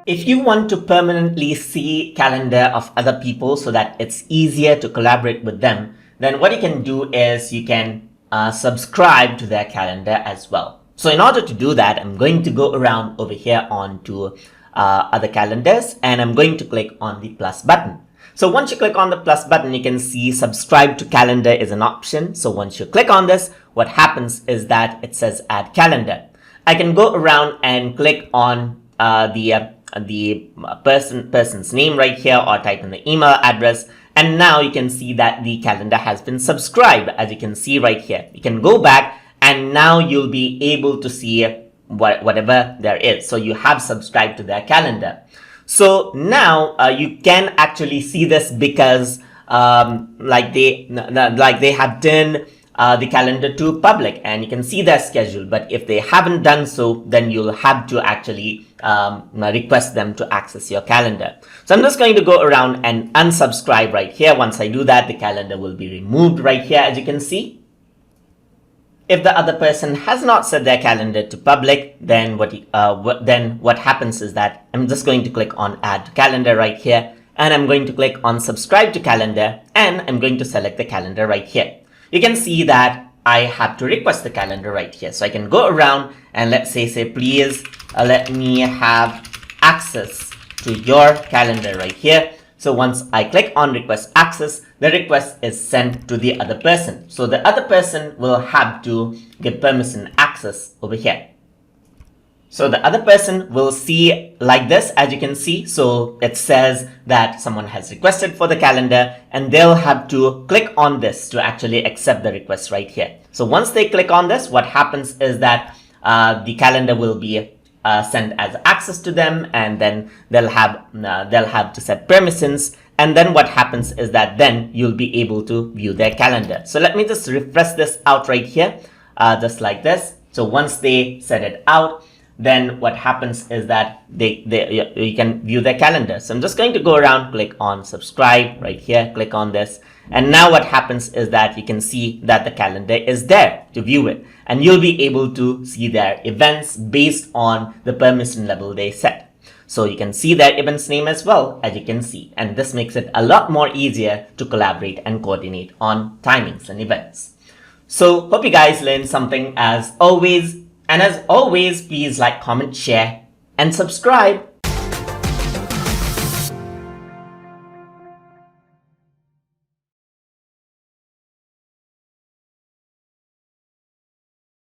If you want to permanently see calendar of other people so that it's easier to collaborate with them, then what you can do is you can subscribe to their calendar as well. So in order to do that, I'm going to go around over here onto other calendars, and I'm going to click on the plus button. So once you click on the plus button, you can see subscribe to calendar is an option. So once you click on this, what happens is that it says add calendar. I can go around and click on the person's name right here, or type in the email address, and now you can see that the calendar has been subscribed, as you can see right here. You can go back and now you'll be able to see whatever there is. So you have subscribed to their calendar. So now you can actually see this because like they have turned the calendar to public, and you can see their schedule. But if they haven't done so, then you'll have to actually request them to access your calendar. So I'm just going to go around and unsubscribe right here. Once I do that, the calendar will be removed right here, as you can see. If the other person has not set their calendar to public, then what happens is that I'm just going to click on add to calendar right here, and I'm going to click on subscribe to calendar, and I'm going to select the calendar right here. You can see that I have to request the calendar right here. So I can go around and let's say please let me have access to your calendar right here. So once I click on request access, the request is sent to the other person. So the other person will have to give permission access over here. So the other person will see like this, as you can see. So it says that someone has requested for the calendar, and they'll have to click on this to actually accept the request right here. So once they click on this, what happens is that the calendar will be sent as access to them, and then they'll have to set permissions. And then what happens is that then you'll be able to view their calendar. So let me just refresh this out right here, just like this. So once they set it out, then what happens is that you can view their calendar. So I'm just going to go around, click on subscribe right here, click on this. And now what happens is that you can see that the calendar is there to view it. And you'll be able to see their events based on the permission level they set. So you can see their events name as well, as you can see. And this makes it a lot more easier to collaborate and coordinate on timings and events. So hope you guys learned something as always. And as always, please like, comment, share, and subscribe.